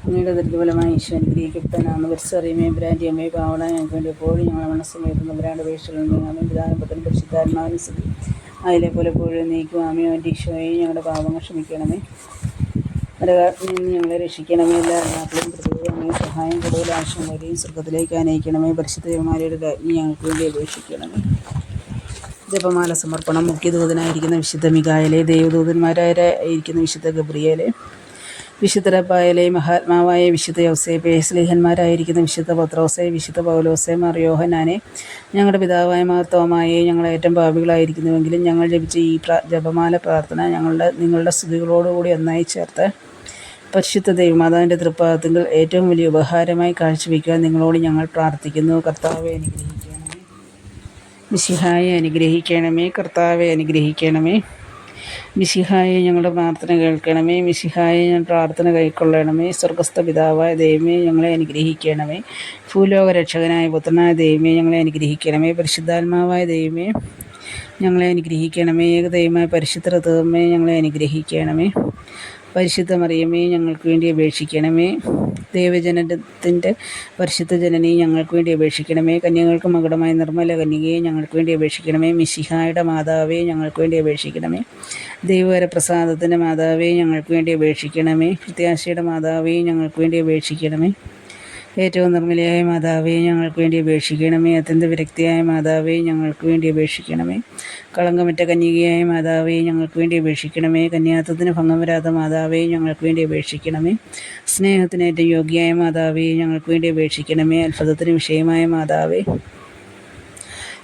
അങ്ങയുടെ ദുരിതഫലമായി ഈശോ അനുഗ്രഹിക്കപ്പെട്ടവനാകുന്നു. പരിശുദ്ധ മറിയമേ തമ്പുരാൻ്റെ അമ്മയെ ഭാവികളായി ഞങ്ങൾക്ക് വേണ്ടി എപ്പോഴും ഞങ്ങളുടെ മരണസമയത്തും തമ്പുരാനോട് അപേക്ഷിക്കണമേ. ആമേൻ. പിതാവിനും പുത്രനും പരിശുദ്ധാത്മാവിനും സ്തുതി. അതിലെ പോലെ എപ്പോഴും നയിക്കും. ആമേൻ. എൻ്റെ ഈശോയെ, ഞങ്ങളുടെ പാപങ്ങൾ ക്ഷമിക്കണമേ. നരകത്തിൽ നിന്ന് ഞങ്ങളെ രക്ഷിക്കണമേ. എല്ലാ ആത്മാക്കളെയും പ്രത്യേകം അങ്ങേ സഹായം കൂടുതൽ ആവശ്യമുള്ളവരെയും സ്വർഗത്തിലേക്ക് അനയിക്കണമേ. പരിശുദ്ധ ജപമാലയുടെ രാജ്ഞി ഞങ്ങൾക്ക് വേണ്ടി അപേക്ഷിക്കണമേ. ജപമാല സമർപ്പണം. മുഖ്യദൂതനായിരിക്കുന്ന വിശുദ്ധ മിഖായേലേ, ദേവദൂതന്മാരായിരിക്കുന്ന വിശുദ്ധ ഗബ്രിയേലേ, വിശുദ്ധ റഫായേലേ, മഹാത്മാവായ വിശുദ്ധ യൗസേപ്പേ, സ്ലീഹന്മാരായിരിക്കുന്ന വിശുദ്ധ പത്രോസേ, വിശുദ്ധ പൗലോസേ, മാർ യോഹന്നാനെ, ഞങ്ങളുടെ പിതാവായ മാർ തോമായെ, ഞങ്ങളേറ്റവും പാപികളായിരിക്കുന്നുവെങ്കിലും ഞങ്ങൾ ജപിച്ച ഈ ജപമാല പ്രാർത്ഥന നിങ്ങളുടെ സ്തുതികളോടുകൂടി ഒന്നായി ചേർത്ത് പരിശുദ്ധ ദൈവമാതാവിൻ്റെ തൃപ്പാദത്തിൽ ഏറ്റവും വലിയ ഉപഹാരമായി കാഴ്ചവെക്കുവാൻ നിങ്ങളോട് ഞങ്ങൾ പ്രാർത്ഥിക്കുന്നു. കർത്താവെ അനുഗ്രഹിക്കണമേ. മിശിഹായെ അനുഗ്രഹിക്കണമേ. കർത്താവെ അനുഗ്രഹിക്കണമേ. മിശിഹായെ ഞങ്ങളുടെ പ്രാർത്ഥന കേൾക്കണമേ. മിശിഹായെ ഞാൻ പ്രാർത്ഥന കൈക്കൊള്ളണമേ. സ്വർഗസ്ഥ പിതാവായ ദൈവമേ ഞങ്ങളെ അനുഗ്രഹിക്കണമേ. ഭൂലോക രക്ഷകനായ പുത്രനായ ദൈവമേ ഞങ്ങളെ അനുഗ്രഹിക്കണമേ. പരിശുദ്ധാത്മാവായ ദൈവമേ ഞങ്ങളെ അനുഗ്രഹിക്കണമേ. ഏകദൈവമായ പരിശുദ്ധ തൃത്വമേ ഞങ്ങളെ അനുഗ്രഹിക്കണമേ. പരിശുദ്ധ മറിയമേ ഞങ്ങൾക്ക് വേണ്ടി അപേക്ഷിക്കണമേ. ദൈവജനത്തിൻ്റെ പരിശുദ്ധ ജനനി ഞങ്ങൾക്ക് വേണ്ടി അപേക്ഷിക്കണമേ. കന്യകൾക്ക് മകുടമായ നിർമ്മല കന്യകയെ ഞങ്ങൾക്ക് വേണ്ടി അപേക്ഷിക്കണമേ. മിശിഹായുടെ മാതാവേ ഞങ്ങൾക്ക് വേണ്ടി അപേക്ഷിക്കണമേ. ദൈവവരപ്രസാദത്തിൻ്റെ മാതാവേ ഞങ്ങൾക്ക് വേണ്ടി അപേക്ഷിക്കണമേ. പ്രത്യാശയുടെ മാതാവേ ഞങ്ങൾക്ക് വേണ്ടി അപേക്ഷിക്കണമേ. ഏറ്റവും നിർമ്മലയായ മാതാവേ ഞങ്ങൾക്ക് വേണ്ടി അപേക്ഷിക്കണമേ. അത്യന്ത വിരക്തിയായ മാതാവേ ഞങ്ങൾക്ക് വേണ്ടി അപേക്ഷിക്കണമേ. കളങ്കമറ്റ കന്യകയായ മാതാവേ ഞങ്ങൾക്ക് വേണ്ടി അപേക്ഷിക്കണമേ. കന്യാത്വത്തിന് ഭംഗം വരാത്ത മാതാവേ ഞങ്ങൾക്ക് വേണ്ടി അപേക്ഷിക്കണമേ. സ്നേഹത്തിനേറ്റവും യോഗ്യയായ മാതാവേ ഞങ്ങൾക്ക് വേണ്ടി അപേക്ഷിക്കണമേ. അത്ഭുതത്തിന് വിഷയമായ മാതാവേ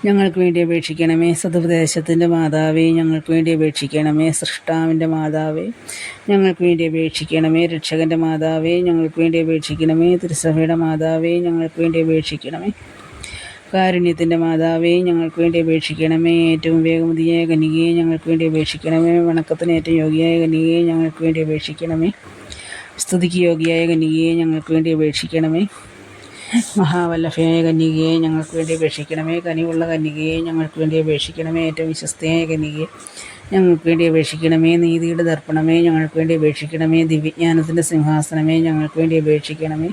ഞങ്ങൾക്ക് വേണ്ടി അപേക്ഷിക്കണമേ. സതുപദേശത്തിൻ്റെ മാതാവേ ഞങ്ങൾക്ക് വേണ്ടി അപേക്ഷിക്കണമേ. സൃഷ്ടാവിൻ്റെ മാതാവേ ഞങ്ങൾക്ക് വേണ്ടി അപേക്ഷിക്കണമേ. രക്ഷകൻ്റെ മാതാവേ ഞങ്ങൾക്ക് വേണ്ടി അപേക്ഷിക്കണമേ. തിരുസഭയുടെ മാതാവേ ഞങ്ങൾക്ക് വേണ്ടി അപേക്ഷിക്കണമേ. കാരുണ്യത്തിൻ്റെ മാതാവേ ഞങ്ങൾക്ക് വേണ്ടി അപേക്ഷിക്കണമേ. ഏറ്റവും വേഗമതിയായ കന്യകയെ ഞങ്ങൾക്ക് വേണ്ടി അപേക്ഷിക്കണമേ. വണക്കത്തിന് ഏറ്റവും യോഗ്യയായ കന്യകയെ ഞങ്ങൾക്ക് വേണ്ടി അപേക്ഷിക്കണമേ. സ്തുതിക്ക് യോഗ്യയായ കന്യകയെ ഞങ്ങൾക്ക് വേണ്ടി അപേക്ഷിക്കണമേ. മഹാവല്ലഭയായ കന്യകയെ ഞങ്ങൾക്ക് വേണ്ടി അപേക്ഷിക്കണമേ. കനിവുള്ള കന്യകയെ ഞങ്ങൾക്ക് വേണ്ടി അപേക്ഷിക്കണമേ. ഏറ്റവും വിശ്വസ്തയായ കന്യകയെ ഞങ്ങൾക്ക് വേണ്ടി അപേക്ഷിക്കണമേ. നീതിയുടെ ദർപ്പണമേ ഞങ്ങൾക്ക് വേണ്ടി അപേക്ഷിക്കണമേ. ദിവ്യജ്ഞാനത്തിൻ്റെ സിംഹാസനമേ ഞങ്ങൾക്ക് വേണ്ടി അപേക്ഷിക്കണമേ.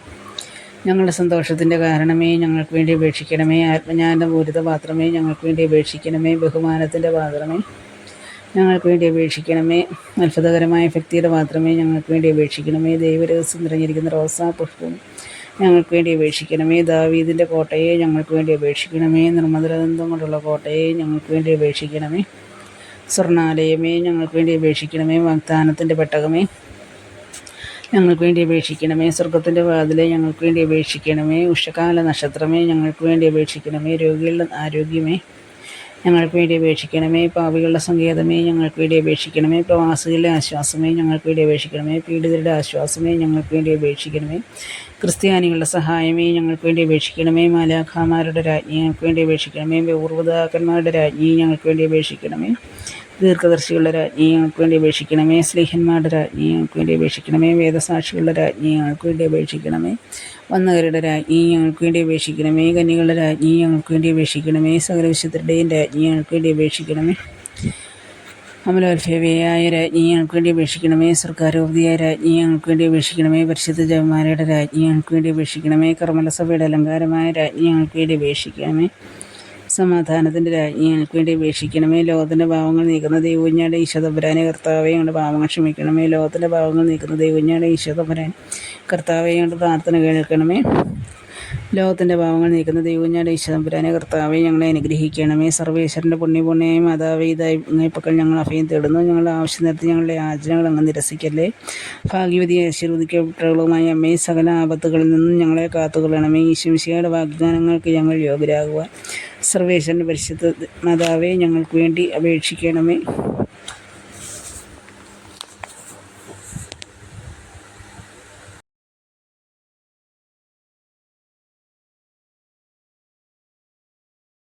ഞങ്ങളുടെ സന്തോഷത്തിൻ്റെ കാരണമേ ഞങ്ങൾക്ക് വേണ്ടി അപേക്ഷിക്കണമേ. ആത്മജ്ഞാനൻ്റെ പൂരിത പാത്രമേ ഞങ്ങൾക്ക് വേണ്ടി അപേക്ഷിക്കണമേ. ബഹുമാനത്തിൻ്റെ പാത്രമേ ഞങ്ങൾക്ക് വേണ്ടി അപേക്ഷിക്കണമേ. അത്ഭുതകരമായ ഭക്തിയുടെ പാത്രമേ ഞങ്ങൾക്ക് വേണ്ടി അപേക്ഷിക്കണമേ. ദൈവരഹസ്യം നിറഞ്ഞിരിക്കുന്ന റോസാ പുഷ്പം ഞങ്ങൾക്ക് വേണ്ടി അപേക്ഷിക്കണമേ. ദാവീദിൻ്റെ കോട്ടയെ ഞങ്ങൾക്ക് വേണ്ടി അപേക്ഷിക്കണമേ. നിർമ്മലദന്തം കൊണ്ടുള്ള കോട്ടയെ ഞങ്ങൾക്ക് വേണ്ടി അപേക്ഷിക്കണമേ. സ്വർണ്ണാലയമേ ഞങ്ങൾക്ക് വേണ്ടി അപേക്ഷിക്കണമേ. വാഗ്ദാനത്തിൻ്റെ പെട്ടകമേ ഞങ്ങൾക്ക് വേണ്ടി അപേക്ഷിക്കണമേ. സ്വർഗത്തിൻ്റെ വാതിലെ ഞങ്ങൾക്ക് വേണ്ടി അപേക്ഷിക്കണമേ. ഉഷകാല നക്ഷത്രമേ ഞങ്ങൾക്ക് വേണ്ടി അപേക്ഷിക്കണമേ. രോഗികളുടെ ആരോഗ്യമേ ഞങ്ങൾക്ക് വേണ്ടി അപേക്ഷിക്കണമേ. പാപികളുടെ സങ്കേതമേ ഞങ്ങൾക്ക് വേണ്ടി അപേക്ഷിക്കണമേ. പ്രവാസികളുടെ ആശ്വാസമേ ഞങ്ങൾക്ക് വേണ്ടി അപേക്ഷിക്കണമേ. പീഡിതരുടെ ആശ്വാസമേ ഞങ്ങൾക്ക് വേണ്ടി അപേക്ഷിക്കണമേ. ക്രിസ്ത്യാനികളുടെ സഹായമേ ഞങ്ങൾക്ക് വേണ്ടി അപേക്ഷിക്കണമേ. മാലാഖമാരുടെ രാജ്ഞി ഞങ്ങൾക്ക് വേണ്ടി അപേക്ഷിക്കണമേ. പൂർവ്വപിതാക്കന്മാരുടെ രാജ്ഞി ഞങ്ങൾക്ക് വേണ്ടി അപേക്ഷിക്കണമേ. ദീർഘദർശികളുടെ രാജ്ഞി ഞങ്ങൾക്ക് വേണ്ടി അപേക്ഷിക്കണമേ. സ്ലീഹന്മാരുടെ രാജ്ഞി ഞങ്ങൾക്ക് വേണ്ടി അപേക്ഷിക്കണമേ. വേദസാക്ഷികളുടെ രാജ്ഞി ഞങ്ങൾക്ക് വേണ്ടി അപേക്ഷിക്കണമേ. വന്നവരുടെ രാജ്ഞി ഞങ്ങൾക്ക് വേണ്ടി അപേക്ഷിക്കണമേ. കന്യകളുടെ രാജ്ഞി ഞങ്ങൾക്ക് വേണ്ടി അപേക്ഷിക്കണമേ. സകല വിശുദ്ധരുടെയും രാജ്ഞി ഞങ്ങൾക്ക് വേണ്ടി അപേക്ഷിക്കണമേ. അമലോത്ഭവയായ രാജ്ഞി ഞങ്ങൾക്ക് വേണ്ടി അപേക്ഷിക്കണമേ. സർക്കാരോപതിയായ രാജ്ഞി ഞങ്ങൾക്ക് വേണ്ടി അപേക്ഷിക്കണമേ. പരിശുദ്ധ ജപമാലയുടെ രാജ്ഞി ഞങ്ങൾക്ക് വേണ്ടി അപേക്ഷിക്കണമേ. കർമ്മലസഭയുടെ അലങ്കാരമായ രാജ്ഞി ഞങ്ങൾക്ക് വേണ്ടി അപേക്ഷിക്കണമേ. സമാധാനത്തിൻ്റെ രാജ്ഞി ഞങ്ങൾക്ക് വേണ്ടി അപേക്ഷിക്കണമേ. ലോകത്തിൻ്റെ പാവങ്ങൾ നീക്കുന്ന ദൈവകുഞ്ഞാടെ ഈശോതമ്പുരാനെ കർത്താവെ ഞങ്ങളുടെ പാവങ്ങൾ ക്ഷമിക്കണമേ. ലോകത്തിൻ്റെ പാവങ്ങൾ നീക്കുന്ന ദൈവകുഞ്ഞാടെ ഈശോതമ്പുരാൻ കർത്താവെ ഞങ്ങളുടെ പ്രാർത്ഥന കേൾക്കണമേ. ലോകത്തിൻ്റെ പാവങ്ങൾ നീക്കുന്ന ദൈവകുഞ്ഞാടെ ഈശോതമ്പുരാനെ കർത്താവെ ഞങ്ങളെ അനുഗ്രഹിക്കണമേ. സർവേശ്വരൻ്റെ പുണ്യപൂർണ്ണയായ മാതാവേ ഇതായി അങ്ങേപ്പക്കൽ ഞങ്ങൾ അഭയം തേടുന്നു. ഞങ്ങളുടെ ആവശ്യം നിർത്തി ഞങ്ങളുടെ യാചനകൾ അങ്ങ് നിരസിക്കല്ലേ. ഭാഗ്യവതിയെ ആശീർവദിക്കപ്പെട്ടവളുമായ അമ്മയെ സകല ആപത്തുകളിൽ നിന്നും ഞങ്ങളെ കാത്തുകൊള്ളണമേ. ഈശോമിശിഹായുടെ വാഗ്ദാനങ്ങൾക്ക് ഞങ്ങൾ യോഗ്യരാകുവാൻ സർവേശ്വരൻ്റെ പരിശുദ്ധ മാതാവേ ഞങ്ങൾക്ക് വേണ്ടി അപേക്ഷിക്കണമേ.